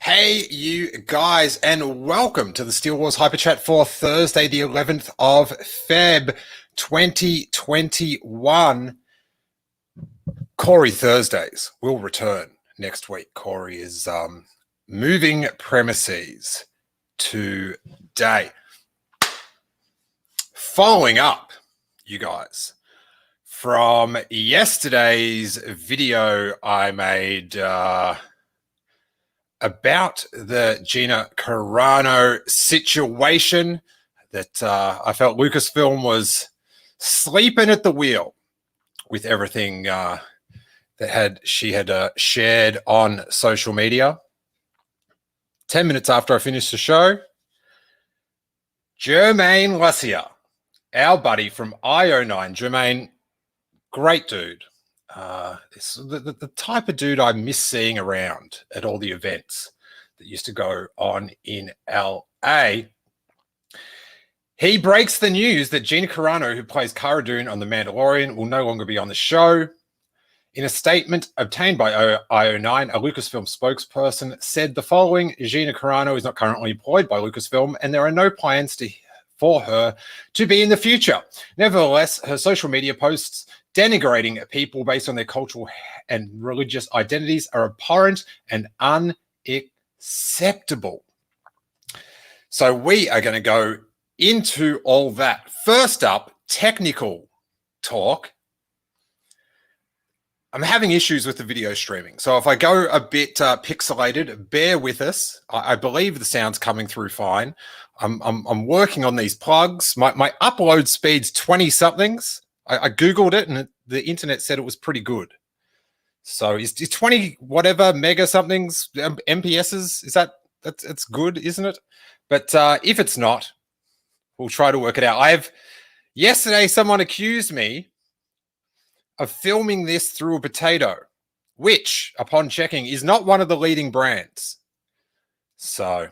Hey, you guys, and welcome to the Steele Wars Hyperchat for Thursday, the 11th of Feb, 2021. Corey Thursdays will return next week. Corey is moving premises today. Following up, you guys, from yesterday's video I made about the Gina Carano situation, that I felt Lucasfilm was sleeping at the wheel with everything that she had shared on social media. 10 minutes after I finished the show, Jermaine Lussier, our buddy from IO9, Jermaine, great dude. The type of dude I miss seeing around at all the events that used to go on in LA. He breaks the news that Gina Carano, who plays Cara on The Mandalorian, will no longer be on the show. In a statement obtained by IO9, a Lucasfilm spokesperson said the following: Gina Carano is not currently employed by Lucasfilm, and there are no plans for her to be in the future. Nevertheless, her social media posts denigrating people based on their cultural and religious identities are abhorrent and unacceptable. So we are going to go into all that. First up, technical talk. I'm having issues with the video streaming. So if I go a bit pixelated, bear with us. I believe the sound's coming through fine. I'm working on these plugs. My upload speed's 20 somethings. I Googled it and the internet said it was pretty good. So is 20 whatever mega somethings MPSs? That's good, isn't it? But if it's not, we'll try to work it out. Yesterday someone accused me of filming this through a potato, which upon checking is not one of the leading brands. So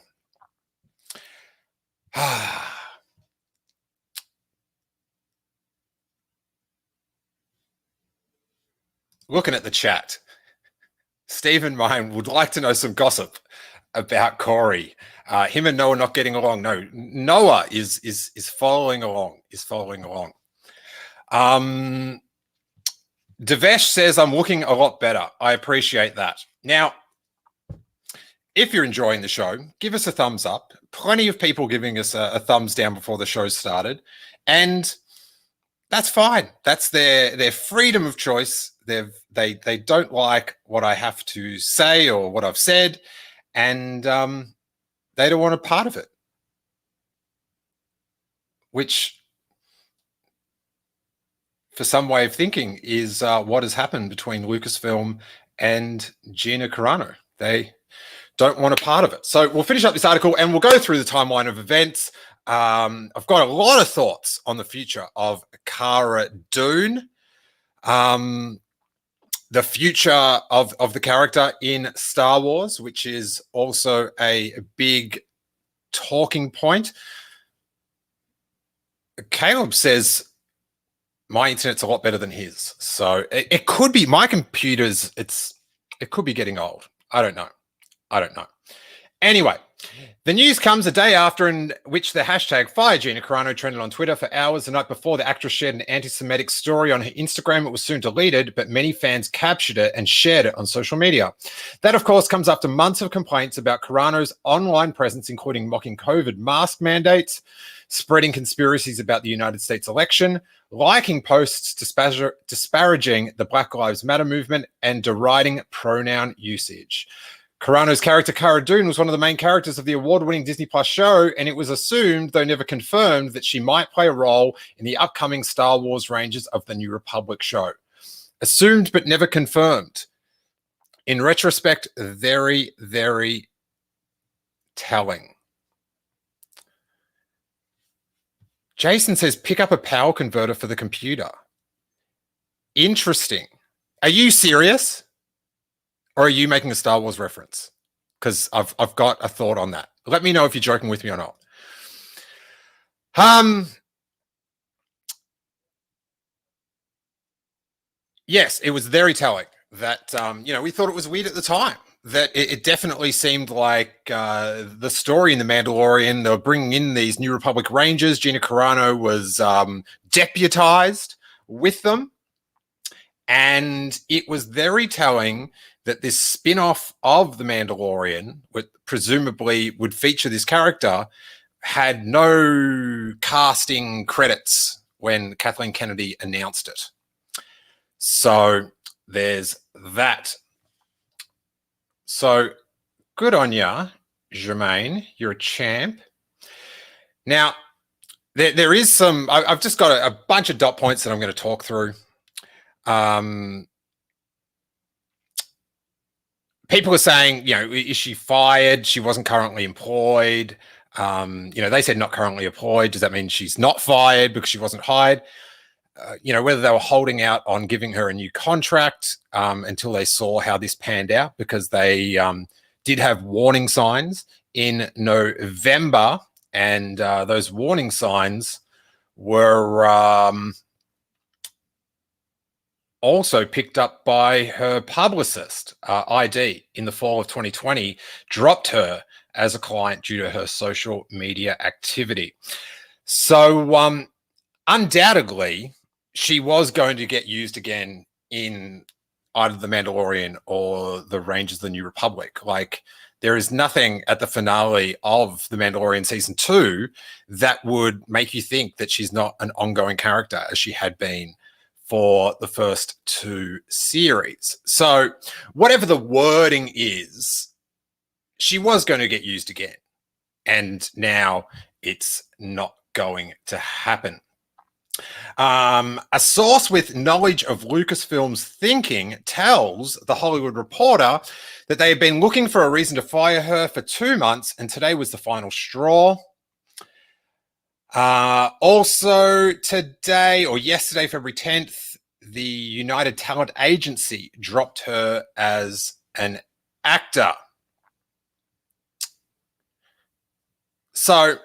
looking at the chat, Stephen Mine would like to know some gossip about Corey. Him and Noah not getting along. No, Noah is following along. Devesh says, I'm looking a lot better. I appreciate that. Now, if you're enjoying the show, give us a thumbs up. Plenty of people giving us a thumbs down before the show started. And that's fine. That's their freedom of choice. They don't like what I have to say or what I've said, and they don't want a part of it. Which, for some way of thinking, is what has happened between Lucasfilm and Gina Carano. They don't want a part of it. So we'll finish up this article and we'll go through the timeline of events. I've got a lot of thoughts on the future of Cara Dune, the future of the character in Star Wars, which is also a big talking point. Caleb says my internet's a lot better than his, so it could be my computer's. It could be getting old. I don't know. Anyway, the news comes a day after in which the hashtag Fire Gina Carano trended on Twitter for hours. The night before, the actress shared an anti-Semitic story on her Instagram. It was soon deleted, but many fans captured it and shared it on social media. That, of course, comes after months of complaints about Carano's online presence, including mocking COVID mask mandates, spreading conspiracies about the United States election, liking posts disparaging the Black Lives Matter movement, and deriding pronoun usage. Carano's character, Cara Dune, was one of the main characters of the award-winning Disney Plus show, and it was assumed, though never confirmed, that she might play a role in the upcoming Star Wars Rangers of the New Republic show. Assumed, but never confirmed. In retrospect, very, very telling. Jason says, pick up a power converter for the computer. Interesting. Are you serious? Or are you making a Star Wars reference? Because I've got a thought on that. Let me know if you're joking with me or not. Yes, it was very telling that, we thought it was weird at the time. That it definitely seemed like the story in The Mandalorian, they were bringing in these New Republic Rangers. Gina Carano was deputized with them. And it was very telling that this spin-off of The Mandalorian, which presumably would feature this character, had no casting credits when Kathleen Kennedy announced it. So there's that. So good on ya, Jermaine. You're a champ. Now, there is some, I've just got a bunch of dot points that I'm going to talk through. People are saying, is she fired? She wasn't currently employed. They said not currently employed. Does that mean she's not fired because she wasn't hired? Whether they were holding out on giving her a new contract until they saw how this panned out, because they did have warning signs in November, and those warning signs were also picked up by her publicist. ID, in the fall of 2020, dropped her as a client due to her social media activity. So undoubtedly, she was going to get used again in either The Mandalorian or The Rangers of the New Republic. Like, there is nothing at the finale of The Mandalorian season 2 that would make you think that she's not an ongoing character as she had been for the first 2 series. So whatever the wording is, she was going to get used again. And now it's not going to happen. A source with knowledge of Lucasfilm's thinking tells The Hollywood Reporter that they had been looking for a reason to fire her for 2 months, and today was the final straw. Also today, or yesterday, February 10th, the United Talent Agency dropped her as an actor. So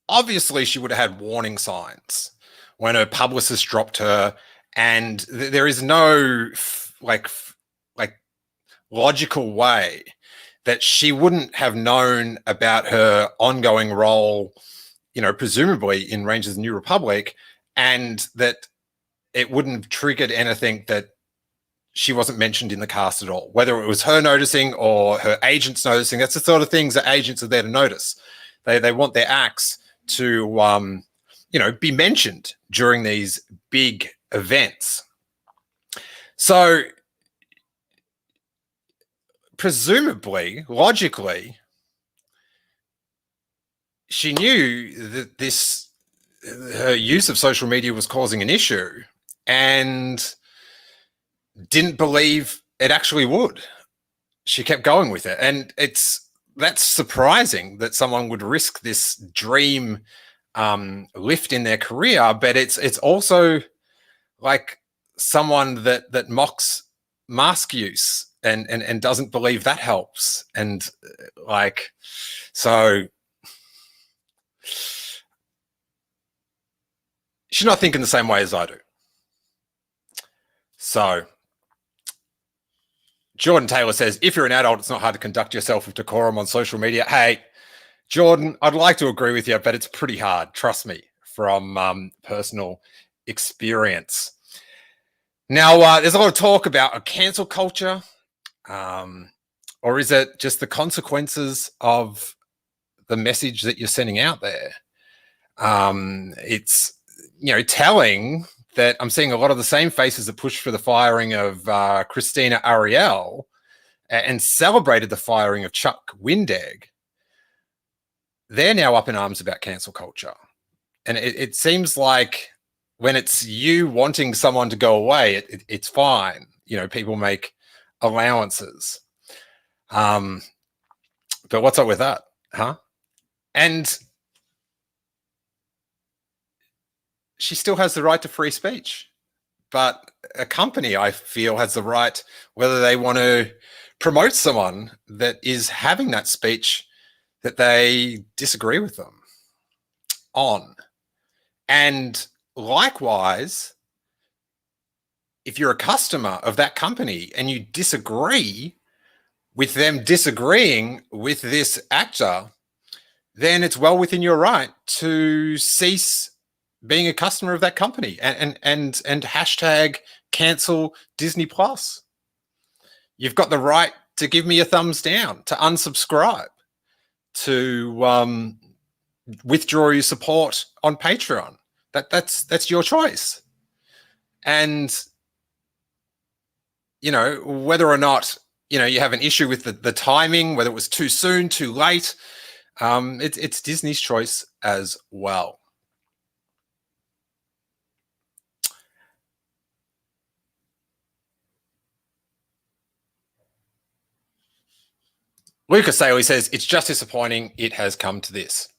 obviously she would have had warning signs when her publicist dropped her, and there is no like logical way that she wouldn't have known about her ongoing role, presumably in Rangers of the New Republic, and that it wouldn't have triggered anything that she wasn't mentioned in the cast at all, whether it was her noticing or her agents noticing. That's the sort of things that agents are there to notice. They want their acts to, be mentioned during these big events. So presumably, logically, she knew that her use of social media was causing an issue and didn't believe it actually would. She kept going with it. And that's surprising that someone would risk this dream lift in their career, but it's also like someone that mocks mask use and doesn't believe that helps. And so she's not thinking the same way as I do. So Jordan Taylor says, if you're an adult, it's not hard to conduct yourself with decorum on social media. Hey, Jordan, I'd like to agree with you, but it's pretty hard. Trust me, from personal experience. Now, there's a lot of talk about a cancel culture, or is it just the consequences of the message that you're sending out there? It's, telling that I'm seeing a lot of the same faces that pushed for the firing of Christina Ariel and celebrated the firing of Chuck Wendig. They're now up in arms about cancel culture. And it seems like when it's you wanting someone to go away, it's fine. People make allowances. But what's up with that? Huh? And she still has the right to free speech. But a company, I feel, has the right, whether they want to promote someone that is having that speech that they disagree with them on. And likewise, if you're a customer of that company and you disagree with them disagreeing with this actor, then it's well within your right to cease being a customer of that company and hashtag cancel Disney Plus. You've got the right to give me a thumbs down, to unsubscribe, to withdraw your support on Patreon. That's your choice. And whether or not you have an issue with the timing, whether it was too soon, too late, it's Disney's choice as well. Lucas Saley says, it's just disappointing it has come to this.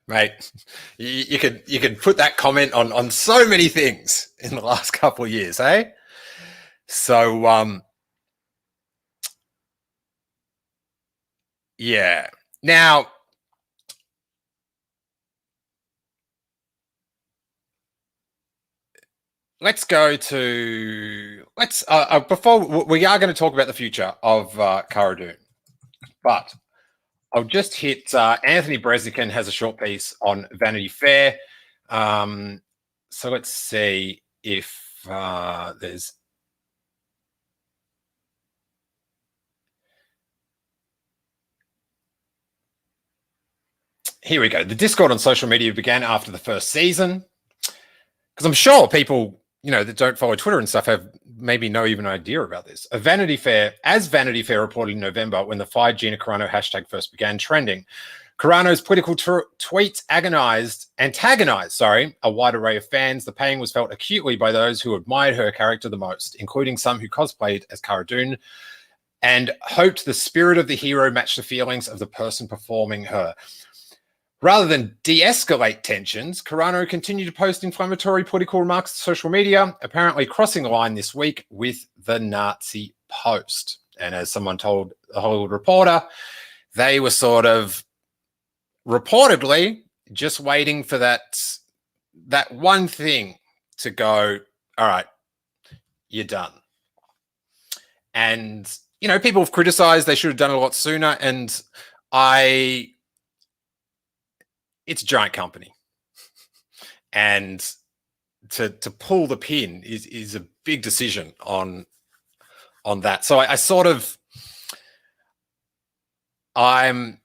Mate, you could put that comment on so many things in the last couple of years, eh? So, yeah. Now, let's go to before we are going to talk about the future of Cara Dune, but I'll just hit Anthony Breznican has a short piece on Vanity Fair. So let's see if there's. Here we go. The Discord on social media began after the first season, because I'm sure people that don't follow Twitter and stuff have maybe no even idea about this. Vanity Fair reported in November, when the fired Gina Carano hashtag first began trending, Carano's political tweets antagonized a wide array of fans. The pain was felt acutely by those who admired her character the most, including some who cosplayed as Cara Dune and hoped the spirit of the hero matched the feelings of the person performing her. Rather than de-escalate tensions, Carano continued to post inflammatory political remarks to social media, apparently crossing the line this week with the Nazi post. And as someone told the Hollywood Reporter, they were sort of reportedly just waiting for that one thing to go, all right, you're done. And, people have criticized they should have done it a lot sooner. And it's a giant company, and to pull the pin is a big decision on that. So I'm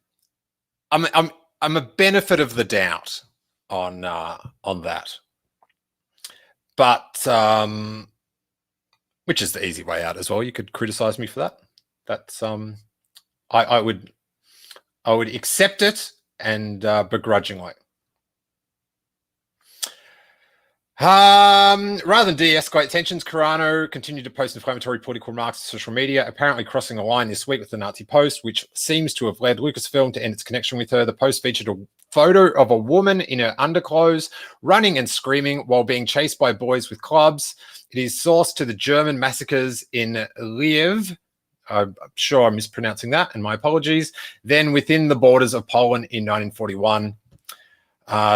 a benefit of the doubt on that, but which is the easy way out as well. You could criticize me for that. That's I would accept it. And begrudgingly. Rather than de-escalate tensions, Carano continued to post inflammatory political remarks on social media, apparently crossing a line this week with the Nazi post, which seems to have led Lucasfilm to end its connection with her. The post featured a photo of a woman in her underclothes running and screaming while being chased by boys with clubs. It is sourced to the German massacres in Lviv. I'm sure I'm mispronouncing that, and my apologies. Then within the borders of Poland in 1941.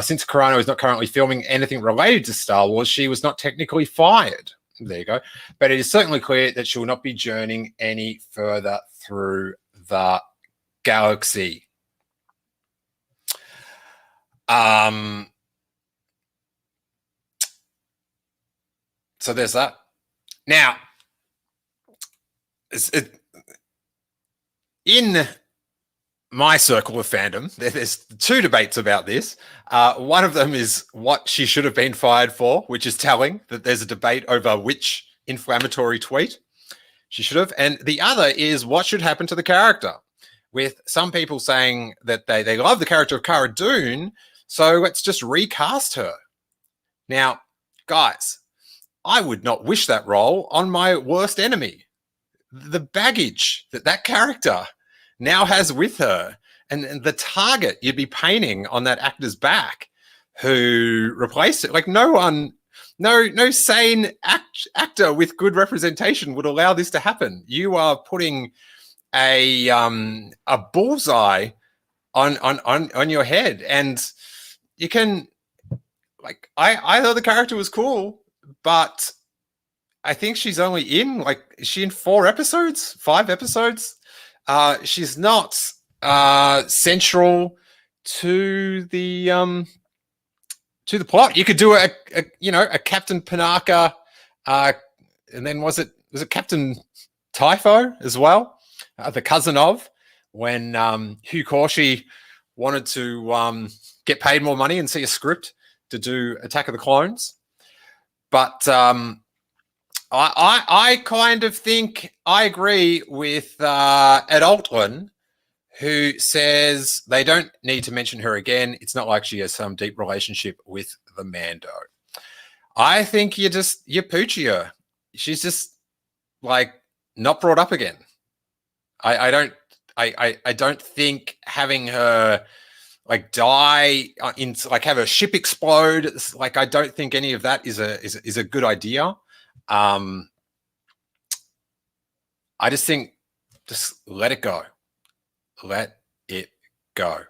Since Carano is not currently filming anything related to Star Wars, she was not technically fired. There you go. But it is certainly clear that she will not be journeying any further through the galaxy. So there's that. Now, in my circle of fandom, there's two debates about this. One of them is what she should have been fired for, which is telling that there's a debate over which inflammatory tweet she should have. And the other is what should happen to the character, with some people saying that they love the character of Cara Dune, so let's just recast her. Now, guys, I would not wish that role on my worst enemy. The baggage that character now has with her, and the target you'd be painting on that actor's back who replaced it. Like, no sane actor with good representation would allow this to happen. You are putting a bullseye on your head, and you can like I thought the character was cool, but I think she's only in is she in 5 episodes? She's not central to the plot. You could do a Captain Panaka, and then was it Captain Typho as well, the cousin of, when Hugh Corshi wanted to get paid more money and see a script to do Attack of the Clones. But I kind of think I agree with Ed Altman, who says they don't need to mention her again. It's not like she has some deep relationship with the Mando. I think you poochie her. She's just not brought up again. I don't think having her die in have her ship explode. I don't think any of that is a good idea. I just think let it go. Let it go.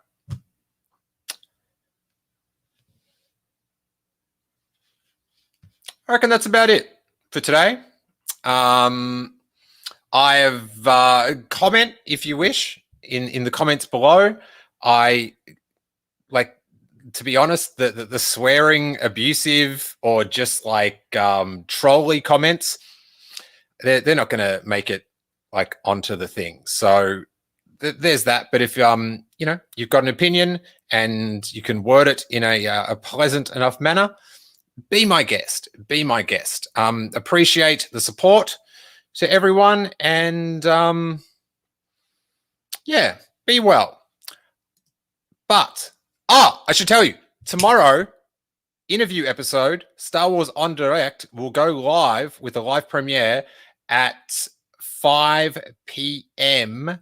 I reckon that's about it for today. I have comment if you wish in the comments below. I to be honest, the swearing, abusive, or just trolly comments, they're not going to make it onto the thing. So there's that. But if you've got an opinion and you can word it in a pleasant enough manner, be my guest. Be my guest. Appreciate the support to everyone, and yeah, be well. But I should tell you, tomorrow interview episode, Star Wars on Direct, will go live with a live premiere at 5 p.m.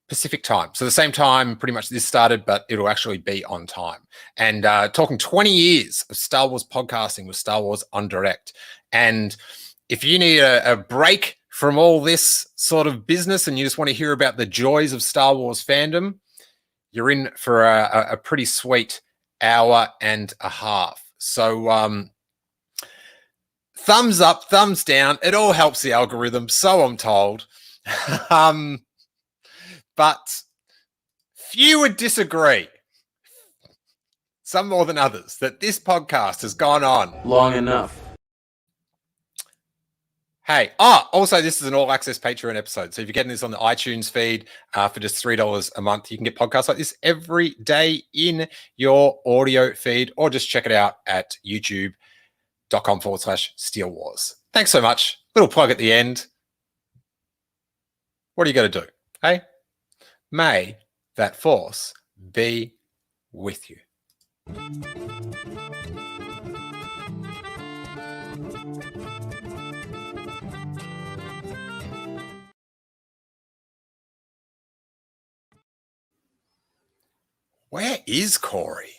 Pacific time. So the same time pretty much this started, but it'll actually be on time. And talking 20 years of Star Wars podcasting with Star Wars on Direct. And if you need a break from all this sort of business and you just want to hear about the joys of Star Wars fandom, you're in for a pretty sweet hour and a half. So thumbs up, thumbs down. It all helps the algorithm, so I'm told. But few would disagree, some more than others, that this podcast has gone on long enough. Hey, also this is an all-access Patreon episode. So if you're getting this on the iTunes feed for just $3 a month, you can get podcasts like this every day in your audio feed, or just check it out at youtube.com/Steele Wars. Thanks so much. Little plug at the end. What are you going to do? Hey? May that force be with you. Where is Corey?